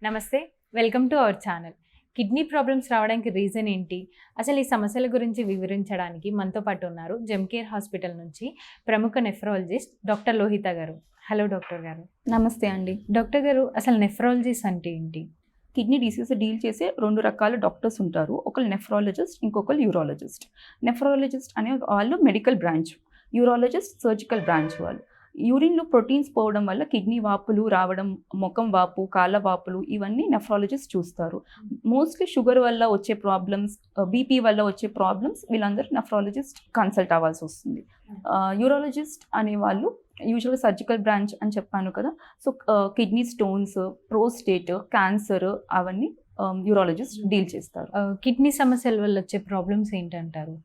నమస్తే, welcome to our channel. Kidney problems రావడానికి reason ఏంటి? అసలు ఈ సమస్యల గురించి వివరించడానికి మనతో పాటు ఉన్నారు జెమ్కేర్ హాస్పిటల్ నుంచి ప్రముఖ నెఫ్రాలజిస్ట్ డాక్టర్ లోహిత గారు. హలో డాక్టర్ గారు. నమస్తే అండి. డాక్టర్ గారు, అసలు నెఫ్రాలజిస్ట్ అంటే ఏంటి? కిడ్నీ డిసీజ్ డీల్ చేసే 2 రకాల డాక్టర్స్ ఉంటారు. ఒకళ్ళు నెఫ్రాలజిస్ట్, ఇంకొకళ్ళు యూరాలజిస్ట్. నెఫ్రాలజిస్ట్ అనే వాళ్ళు medical branch, urologist surgical branch వాళ్ళు. యూరిన్లో ప్రోటీన్స్ పోవడం వల్ల కిడ్నీ వాపులు రావడం, ముఖం వాపు, కాళ్ళ వాపులు ఇవన్నీ నెఫ్రాలజిస్ట్ చూస్తారు. మోస్ట్లీ షుగర్ వల్ల వచ్చే ప్రాబ్లమ్స్, బీపీ వల్ల వచ్చే ప్రాబ్లమ్స్ వీళ్ళందరూ నెఫ్రాలజిస్ట్ కన్సల్ట్ అవ్వాల్సి వస్తుంది. యూరాలజిస్ట్ అనేవాళ్ళు యూజువల్గా సర్జికల్ బ్రాంచ్ అని చెప్పాను కదా. So kidney stones, prostate, cancer అవన్నీ యూరాలజిస్ట్ డీల్ చేస్తారు. కిడ్నీ సమస్యల వల్ల వచ్చే ప్రాబ్లమ్స్ ఏంటంటారు?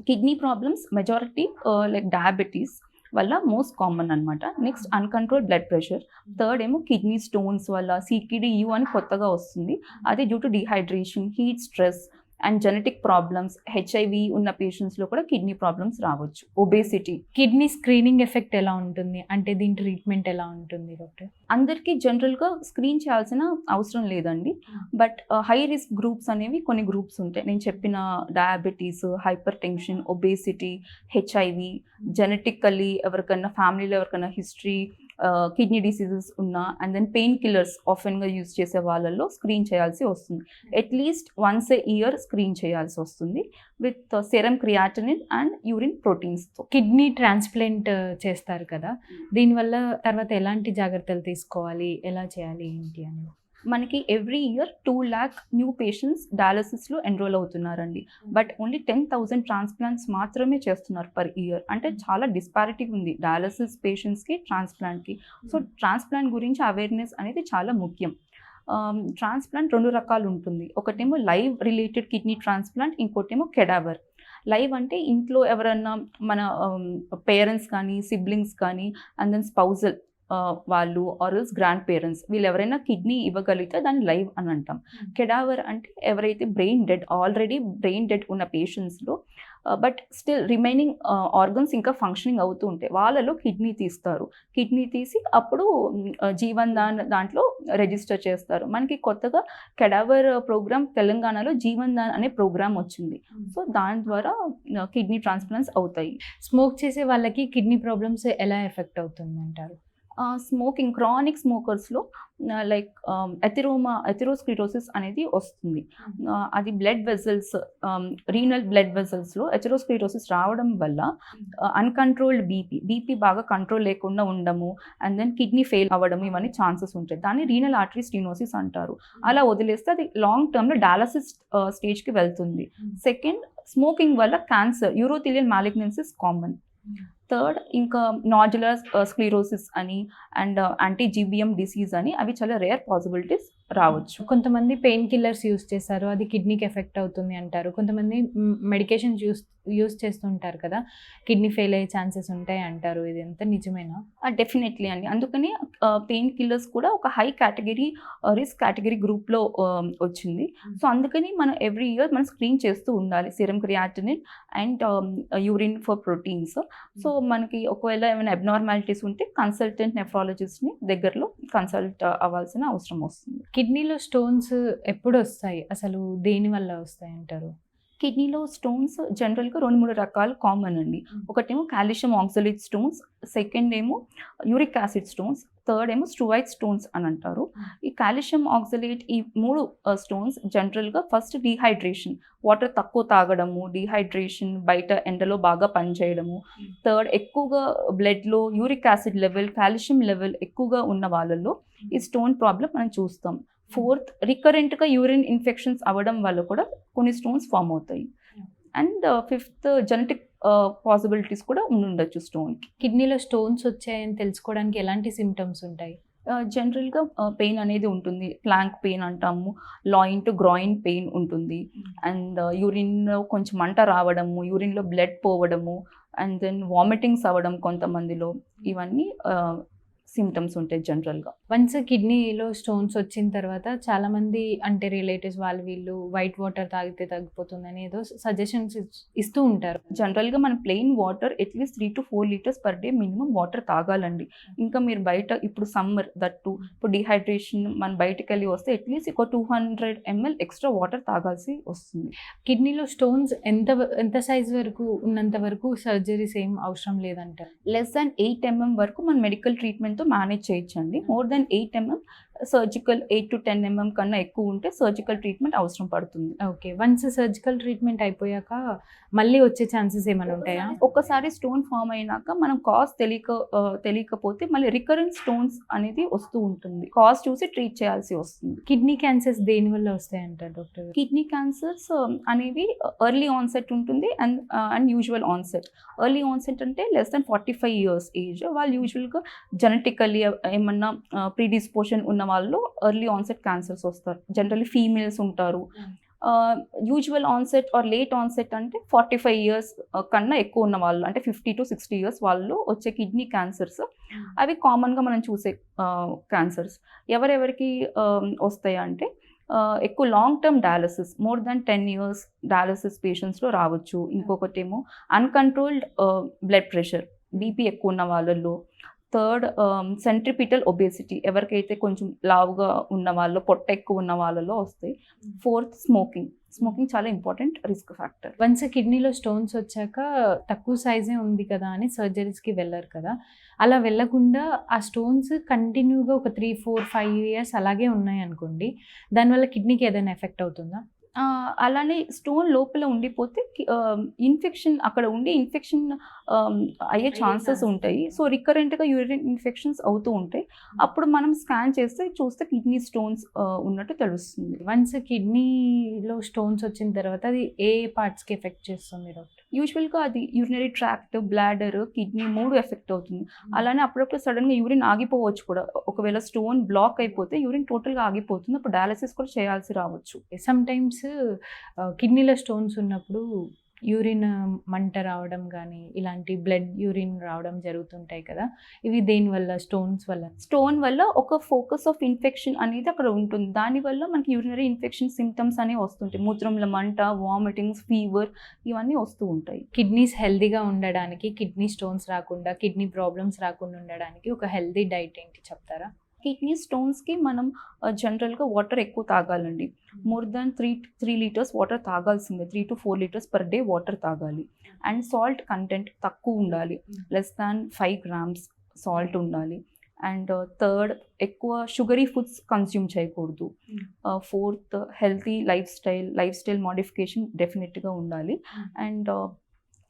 Kidney problems majority like diabetes వల్ల మోస్ట్ కామన్ అనమాట. Next uncontrol blood pressure. Third ఏమో కిడ్నీ స్టోన్స్ వల్ల CKD-U అని కొత్తగా వస్తుంది. అది due to dehydration, heat stress and genetic problems. HIV ఉన్న పేషెంట్స్లో కూడా కిడ్నీ ప్రాబ్లమ్స్ రావచ్చు. ఒబేసిటీ. కిడ్నీ స్క్రీనింగ్ ఎఫెక్ట్ ఎలా ఉంటుంది? అంటే దీని ట్రీట్మెంట్ ఎలా ఉంటుంది డాక్టర్? అందరికీ జనరల్గా స్క్రీన్ చేయాల్సిన అవసరం లేదండి. బట్ హై రిస్క్ గ్రూప్స్ అనేవి కొన్ని గ్రూప్స్ ఉంటాయి. నేను చెప్పిన diabetes, hypertension, obesity, HIV, genetically ఎవరికైనా ఫ్యామిలీలో ఎవరికైనా హిస్టరీ కిడ్నీ డిసీజెస్ ఉన్నా, అండ్ దెన్ పెయిన్ కిల్లర్స్ ఆఫెన్గా యూజ్ చేసే వాళ్ళల్లో స్క్రీన్ చేయాల్సి వస్తుంది. At least once a year screen చేయాల్సి వస్తుంది with serum creatinine and urine ప్రోటీన్స్తో. కిడ్నీ ట్రాన్స్ప్లాంట్ చేస్తారు కదా, దీనివల్ల తర్వాత ఎలాంటి జాగ్రత్తలు తీసుకోవాలి, ఎలా చేయాలి, ఏంటి అని? మనకి every year 2 lakh new patients డయాలసిస్లో ఎన్రోల్ అవుతున్నారండి. బట్ ఓన్లీ 10,000 ట్రాన్స్ప్లాంట్స్ మాత్రమే చేస్తున్నారు పర్ ఇయర్. అంటే చాలా డిస్పారిటీ ఉంది డయాలసిస్ పేషెంట్స్కి, ట్రాన్స్ప్లాంట్కి. సో ట్రాన్స్ప్లాంట్ గురించి అవేర్నెస్ అనేది చాలా ముఖ్యం. ట్రాన్స్ప్లాంట్ 2 రకాలు ఉంటుంది. ఒకటేమో లైవ్ రిలేటెడ్ కిడ్నీ ట్రాన్స్ప్లాంట్, ఇంకోటేమో కెడావర్. లైవ్ అంటే ఇంట్లో ఎవరన్నా మన పేరెంట్స్ కానీ, సిబ్లింగ్స్ కానీ, అండ్ దెన్ స్పౌజల్ వాళ్ళు ఆర్ఎల్స్ గ్రాండ్ పేరెంట్స్ వీళ్ళు ఎవరైనా కిడ్నీ ఇవ్వగలిగితే దాన్ని లైవ్ అని అంటాం. కెడావర్ అంటే ఎవరైతే ఆల్రెడీ బ్రెయిన్ డెడ్ ఉన్న పేషెంట్స్లో బట్ స్టిల్ రిమైనింగ్ ఆర్గన్స్ ఇంకా ఫంక్షనింగ్ అవుతూ ఉంటాయి, వాళ్ళలో కిడ్నీ తీస్తారు. కిడ్నీ తీసి అప్పుడు జీవన్ దాంట్లో రిజిస్టర్ చేస్తారు. మనకి కొత్తగా కెడావర్ ప్రోగ్రామ్ తెలంగాణలో జీవన్ దాన్ అనే ప్రోగ్రామ్ వచ్చింది. సో దాని ద్వారా కిడ్నీ ట్రాన్స్ప్లాంట్స్ అవుతాయి. స్మోక్ చేసే వాళ్ళకి కిడ్నీ ప్రాబ్లమ్స్ ఎలా ఎఫెక్ట్ అవుతుంది అంటారు? స్మోకింగ్, క్రానిక్ స్మోకర్స్లో లైక్ ఎథెరోస్క్లిరోసిస్ అనేది వస్తుంది. అది బ్లడ్ వెజల్స్, రీనల్ బ్లడ్ వెజల్స్లో ఎథెరోస్క్లిరోసిస్ రావడం వల్ల అన్కంట్రోల్డ్ బీపీ బాగా కంట్రోల్ లేకుండా ఉండము, అండ్ దెన్ కిడ్నీ ఫెయిల్ అవ్వడం, ఇవన్నీ ఛాన్సెస్ ఉంటాయి. దాన్ని రీనల్ ఆర్టరీ స్టెనోసిస్ అంటారు. అలా వదిలేస్తే అది లాంగ్ టర్మ్లో డయాలసిస్ స్టేజ్కి వెళ్తుంది. సెకండ్, స్మోకింగ్ వల్ల క్యాన్సర్, యూరోథెలియల్ మాలిగ్నెన్సీస్ కామన్. థర్డ్, ఇంకా నాడ్యులర్ స్క్లీరోసిస్ అని అండ్ యాంటీ-GBM డిసీజ్ అని, అవి చాలా రేర్ పాసిబిలిటీస్ రావచ్చు. కొంతమంది పెయిన్ కిల్లర్స్ యూస్ చేస్తారు, అది కిడ్నీకి ఎఫెక్ట్ అవుతుంది అంటారు. కొంతమంది మెడికేషన్స్ యూస్ చేస్తుంటారు కదా, కిడ్నీ ఫెయిల్ అయ్యే ఛాన్సెస్ ఉంటాయి అంటారు. ఇది ఎంత నిజమేనా? డెఫినెట్లీ అండి. అందుకని పెయిన్ కిల్లర్స్ కూడా ఒక హై కేటగిరీ రిస్క్ కేటగిరీ గ్రూప్లో వచ్చింది. సో అందుకని మనం ఎవ్రీ ఇయర్ మనం స్క్రీన్ చేస్తూ ఉండాలి, serum creatinine and urine for proteins. So మనకి ఒకవేళ ఏమైనా అబ్నార్మాలిటీస్ ఉంటే కన్సల్టెంట్ నెఫ్రాలజిస్ట్ని దగ్గరలో కన్సల్ట్ అవ్వాల్సిన అవసరం వస్తుంది. కిడ్నీలో స్టోన్స్ ఎప్పుడు వస్తాయి, అసలు దేని వల్ల వస్తాయి అంటారు? కిడ్నీలో స్టోన్స్ జనరల్గా 2-3 రకాలు కామన్ అండి. ఒకటేమో కాల్షియం ఆక్సలేట్ స్టోన్స్, సెకండ్ ఏమో యూరిక్ యాసిడ్ స్టోన్స్, థర్డ్ ఏమో స్ట్రూవైట్ స్టోన్స్ అని అంటారు. ఈ కాల్షియం ఆక్సలేట్, ఈ 3 స్టోన్స్ జనరల్గా ఫస్ట్ డీహైడ్రేషన్, వాటర్ తక్కువ తాగడము, డీహైడ్రేషన్, బయట ఎండలో బాగా పనిచేయడము. థర్డ్, ఎక్కువగా బ్లడ్లో uric acid level, calcium level ఎక్కువగా ఉన్న వాళ్ళల్లో ఈ స్టోన్ ప్రాబ్లం మనం చూస్తాం. ఫోర్త్, రికరెంట్గా యూరిన్ ఇన్ఫెక్షన్స్ అవ్వడం వల్ల కూడా కొన్ని స్టోన్స్ ఫామ్ అవుతాయి. అండ్ ఫిఫ్త్, జెనెటిక్ పాసిబిలిటీస్ కూడా ఉండొచ్చు స్టోన్కి. కిడ్నీలో స్టోన్స్ వచ్చాయని తెలుసుకోవడానికి ఎలాంటి సిమ్టమ్స్ ఉంటాయి? జనరల్గా పెయిన్ అనేది ఉంటుంది, ప్లాంక్ పెయిన్ అంటాము, లాయిన్ టు గ్రాయిన్ పెయిన్ ఉంటుంది, అండ్ యూరిన్లో కొంచెం మంట రావడము, యూరిన్లో బ్లడ్ పోవడము, అండ్ దెన్ వామిటింగ్స్ అవ్వడం కొంతమందిలో, ఇవన్నీ సిమ్టమ్స్ ఉంటాయి జనరల్గా. వన్స్ కిడ్నీలో స్టోన్స్ వచ్చిన తర్వాత చాలామంది అంటే రిలేటివ్స్ వాళ్ళు వీళ్ళు వైట్ వాటర్ తాగితే తగ్గిపోతుందని ఏదో సజెషన్స్ ఇస్తూ ఉంటారు. జనరల్గా మన plain water at least 3 to 4 litres per day minimum water తాగాలండి. ఇంకా మీరు బయట ఇప్పుడు సమ్మర్ దట్టు ఇప్పుడు డిహైడ్రేషన్ మనం బయటకు వెళ్ళి వస్తే అట్లీస్ట్ ఒక 200 ml ఎక్స్ట్రా వాటర్ తాగాల్సి వస్తుంది. కిడ్నీలో స్టోన్స్ ఎంత సైజ్ వరకు ఉన్నంత వరకు సర్జరీస్ ఏం అవసరం లేదంటారు. లెస్ దాన్ 8 mm వరకు మన మెడికల్ ట్రీట్మెంట్తో మేనేజ్ చేయొచ్చండి. More than 8 mm surgical 8 to 10 mm కన్నా ఎక్కువ ఉంటే సర్జికల్ ట్రీట్మెంట్ అవసరం పడుతుంది. ఓకే, వన్స్ సర్జికల్ ట్రీట్మెంట్ అయిపోయాక మళ్ళీ వచ్చే ఛాన్సెస్ ఏమైనా ఉంటాయా? ఒక్కసారి స్టోన్ ఫామ్ అయినాక మనం కాజ్ తెలియకపోతే మళ్ళీ రికరెంట్ స్టోన్స్ అనేది వస్తూ ఉంటుంది. కాజ్ చూసి ట్రీట్ చేయాల్సి వస్తుంది. కిడ్నీ క్యాన్సర్స్ దేని వల్ల వస్తాయంటారు డాక్టర్? కిడ్నీ క్యాన్సర్స్ అనేవి ఎర్లీ ఆన్సెట్ ఉంటుంది and usual onset. Early onset అంటే లెస్ దాన్ 45 years ఏజ్. వాళ్ళు యూజువల్గా జెనెటికల్లీ ఏమన్నా ప్రీడిస్పోషన్ ఉన్న వాళ్ళు ఎర్లీ ఆన్సెట్ క్యాన్సర్స్ వస్తారు. జనరల్లీ ఫీమేల్స్ ఉంటారు. Usual onset or late onset అంటే 45 years కన్నా ఎక్కువ ఉన్న వాళ్ళు అంటే 50 to 60 years వాళ్ళు వచ్చే కిడ్నీ క్యాన్సర్స్ అవి కామన్గా మనం చూసే క్యాన్సర్స్. ఎవరెవరికి వస్తాయి అంటే ఎక్కువ long term dialysis more than 10 years dialysis పేషెంట్స్లో రావచ్చు. ఇంకొకటి ఏమో అన్కంట్రోల్డ్ బ్లడ్ ప్రెషర్ బీపీ ఎక్కువ ఉన్న వాళ్ళల్లో. థర్డ్ సెంట్రిపిటల్ ఒబేసిటీ ఎవరికైతే కొంచెం లావుగా ఉన్న వాళ్ళు పొట్ట ఎక్కువ ఉన్న వాళ్ళలో వస్తాయి. ఫోర్త్ స్మోకింగ్ చాలా ఇంపార్టెంట్ రిస్క్ ఫ్యాక్టర్. వన్స్ కిడ్నీలో స్టోన్స్ వచ్చాక తక్కువ సైజే ఉంది కదా అని సర్జరీస్కి వెళ్ళరు కదా, అలా వెళ్ళకుండా ఆ స్టోన్స్ కంటిన్యూగా ఒక 3, 4, 5 years అలాగే ఉన్నాయి అనుకోండి, దానివల్ల కిడ్నీకి ఏదైనా ఎఫెక్ట్ అవుతుందా? అలానే స్టోన్ లోపల ఉండిపోతే ఇన్ఫెక్షన్ అక్కడ ఉండి ఇన్ఫెక్షన్ అయ్యే ఛాన్సెస్ ఉంటాయి. సో రికరెంట్గా యూరిన్ ఇన్ఫెక్షన్స్ అవుతూ ఉంటాయి. అప్పుడు మనం స్కాన్ చేస్తే చూస్తే కిడ్నీ స్టోన్స్ ఉన్నట్టు తెలుస్తుంది. వన్స్ కిడ్నీలో స్టోన్స్ వచ్చిన తర్వాత అది ఏ పార్ట్స్కి ఎఫెక్ట్ చేస్తుంది డాక్టర్? యూజువల్గా అది urinary tract, bladder, kidney 3 effect అవుతుంది. అలానే అప్పుడప్పుడు సడన్గా యూరిన్ ఆగిపోవచ్చు కూడా. ఒకవేళ స్టోన్ బ్లాక్ అయిపోతే యూరిన్ టోటల్గా ఆగిపోతుంది. అప్పుడు డయాలసిస్ కూడా చేయాల్సి రావచ్చు. సమ్ టైమ్స్ కిడ్నీలో స్టోన్స్ ఉన్నప్పుడు యూరిన్ మంట రావడం కానీ ఇలాంటి బ్లడ్ యూరిన్ రావడం జరుగుతుంటాయి కదా, ఇవి దేనివల్ల? స్టోన్ వల్ల ఒక ఫోకస్ ఆఫ్ ఇన్ఫెక్షన్ అనేది అక్కడ ఉంటుంది. దానివల్ల మనకి యూరినరీ ఇన్ఫెక్షన్ సిమ్టమ్స్ అనేవి వస్తుంటాయి. మూత్రంలో మంట, వామిటింగ్స్, ఫీవర్ ఇవన్నీ వస్తూ ఉంటాయి. కిడ్నీస్ హెల్దీగా ఉండడానికి, కిడ్నీ స్టోన్స్ రాకుండా, కిడ్నీ ప్రాబ్లమ్స్ రాకుండా ఉండడానికి ఒక హెల్దీ డైట్ ఏంటి చెప్తారా? కిడ్నీ స్టోన్స్కి మనం జనరల్గా వాటర్ ఎక్కువ తాగాలండి. మోర్ దాన్ 3 liters వాటర్ తాగాల్సిందే. 3 to 4 liters per day water తాగాలి. అండ్ సాల్ట్ కంటెంట్ తక్కువ ఉండాలి. లెస్ దాన్ 5 grams సాల్ట్ ఉండాలి. అండ్ థర్డ్ ఎక్కువ షుగరీ ఫుడ్స్ కన్స్యూమ్ చేయకూడదు. Fourth healthy lifestyle modification డెఫినెట్గా ఉండాలి. అండ్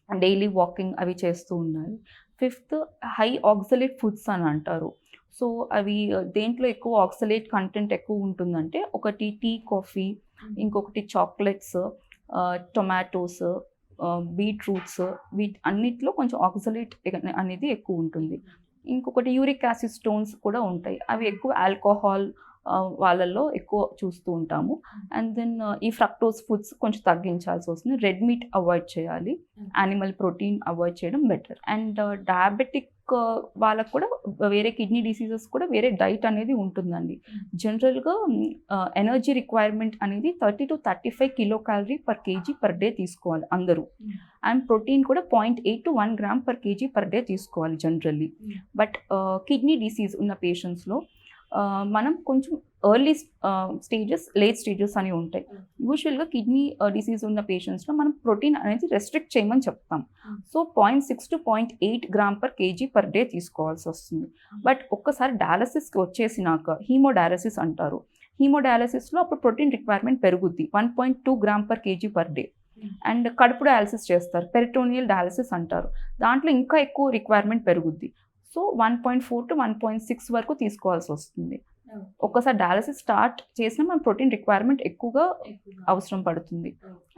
డైలీ వాకింగ్ అవి చేస్తూ ఉండాలి. ఫిఫ్త్ హై ఆక్సలేట్ ఫుడ్స్ అని అంటారు. సో అవి దేంట్లో ఎక్కువ ఆక్సలేట్ కంటెంట్ ఎక్కువ ఉంటుందంటే ఒకటి టీ, కాఫీ, ఇంకొకటి చాక్లెట్స్, టొమాటోస్, బీట్రూట్స్, అన్నిట్లో కొంచెం ఆక్సలేట్ అనేది ఎక్కువ ఉంటుంది. ఇంకొకటి యూరిక్ యాసిడ్ స్టోన్స్ కూడా ఉంటాయి. అవి ఎక్కువ ఆల్కహాల్ వాళ్ళల్లో ఎక్కువ చూస్తూ ఉంటాము. అండ్ దెన్ ఈ ఫ్రక్టోస్ ఫుడ్స్ కొంచెం తగ్గించాల్సి వస్తుంది. రెడ్ మీట్ అవాయిడ్ చేయాలి. యానిమల్ ప్రోటీన్ అవాయిడ్ చేయడం బెటర్. అండ్ డయాబెటిక్ వాళ్ళకు కూడా వేరే కిడ్నీ డిసీజెస్ కూడా వేరే డైట్ అనేది ఉంటుందండి. జనరల్గా ఎనర్జీ రిక్వైర్మెంట్ అనేది 30 to 35 kilocalorie per kg per day తీసుకోవాలి అందరూ. అండ్ ప్రోటీన్ కూడా 0.8 to 1 gram per kg per day తీసుకోవాలి జనరల్లీ. బట్ కిడ్నీ డిసీజ్ ఉన్న పేషెంట్స్లో మనం కొంచెం ఎర్లీ స్టేజెస్, లేట్ స్టేజెస్ అని ఉంటాయి. యూజువల్గా కిడ్నీ డిసీజ్ ఉన్న పేషెంట్స్లో మనం ప్రోటీన్ అనేది రెస్ట్రిక్ట్ చేయమని చెప్తాం. So 0.6 to 0.8 gram per kg per day తీసుకోవాల్సి వస్తుంది. బట్ ఒక్కసారి డయాలసిస్కి వచ్చేసినాక హీమోడయాలసిస్ అంటారు. హీమోడయాలసిస్లో అప్పుడు ప్రోటీన్ రిక్వైర్మెంట్ పెరుగుద్ది 1.2 gram per kg per day. And కడుపు డయాలసిస్ చేస్తారు, పెరిటోనియల్ డయాలసిస్ అంటారు. దాంట్లో ఇంకా ఎక్కువ రిక్వైర్మెంట్ పెరుగుద్ది. సో 1.4 to 1.6 వరకు తీసుకోవాల్సి వస్తుంది. ఒక్కసారి డయాలసిస్ స్టార్ట్ చేసినా మన ప్రోటీన్ రిక్వైర్మెంట్ ఎక్కువగా అవసరం పడుతుంది.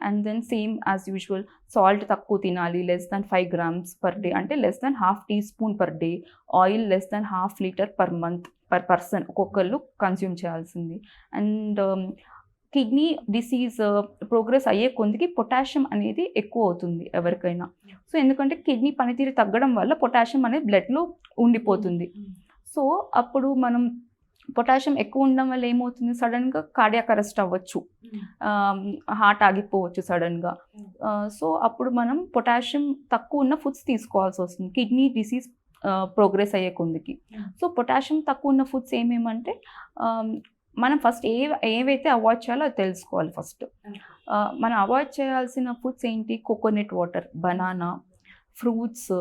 And then same as usual salt తక్కువ తినాలి. Less than 5 grams per day అంటే less than 1/2 teaspoon per day. Oil less than 1/2 liter per month per person ఒక్కొక్కళ్ళు కన్స్యూమ్ చేయాల్సింది. అండ్ కిడ్నీ డిసీజ్ ప్రోగ్రెస్ అయ్యే కొద్దికి పొటాషియం అనేది ఎక్కువ అవుతుంది ఎవరికైనా. సో ఎందుకంటే కిడ్నీ పనితీరు తగ్గడం వల్ల పొటాషియం అనేది బ్లడ్లో ఉండిపోతుంది. సో అప్పుడు మనం పొటాషియం ఎక్కువ ఉండడం వల్ల ఏమవుతుంది, సడన్గా కార్డియాక్ అరెస్ట్ అవ్వచ్చు, హార్ట్ ఆగిపోవచ్చు సడన్గా. సో అప్పుడు మనం పొటాషియం తక్కువ ఉన్న ఫుడ్స్ తీసుకోవాల్సి వస్తుంది కిడ్నీ డిసీజ్ ప్రోగ్రెస్ అయ్యే కొందికి. సో పొటాషియం తక్కువ ఉన్న ఫుడ్స్ ఏమేమంటే మనం ఫస్ట్ ఏవైతే అవాయిడ్ చేయాలో అది తెలుసుకోవాలి ఫస్ట్. మనం అవాయిడ్ చేయాల్సిన ఫుడ్స్ ఏంటి, coconut water, banana, fruits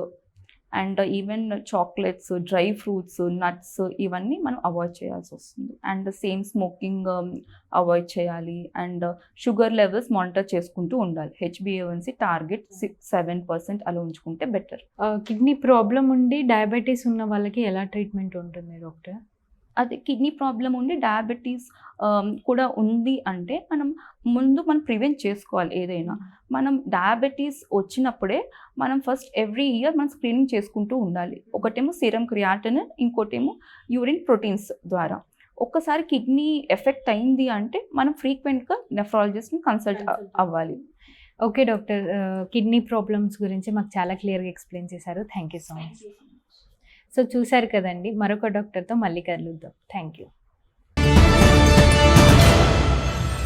and even chocolates, dry fruits, nuts, ఇవన్నీ మనం అవాయిడ్ చేయాల్సి వస్తుంది. అండ్ సేమ్ స్మోకింగ్ అవాయిడ్ చేయాలి. అండ్ షుగర్ లెవెల్స్ మానిటర్ చేసుకుంటూ ఉండాలి. HbA1c టార్గెట్ 7% అలా ఉంచుకుంటే బెటర్. కిడ్నీ ప్రాబ్లం ఉండి డయాబెటీస్ ఉన్న వాళ్ళకి ఎలా ట్రీట్మెంట్ ఉంటుంది డాక్టర్? అది కిడ్నీ ప్రాబ్లం ఉండి డయాబెటీస్ కూడా ఉంది అంటే మనం ప్రివెంట్ చేసుకోవాలి ఏదైనా. మనం డయాబెటీస్ వచ్చినప్పుడే మనం ఫస్ట్ ఎవ్రీ ఇయర్ మనం స్క్రీనింగ్ చేసుకుంటూ ఉండాలి. ఒకటేమో సీరం క్రియాటినిన్, ఇంకోటేమో యూరిన్ ప్రోటీన్స్ ద్వారా. ఒక్కసారి కిడ్నీ ఎఫెక్ట్ అయింది అంటే మనం ఫ్రీక్వెంట్గా నెఫ్రాలజిస్ట్ని కన్సల్ట్ అవ్వాలి. ఓకే డాక్టర్, కిడ్నీ ప్రాబ్లమ్స్ గురించి మాకు చాలా క్లియర్గా ఎక్స్ప్లెయిన్ చేశారు. Thank you so much. So చూశారు కదండి, మరొక డాక్టర్తో మళ్ళీ కలుద్దాం. Thank you.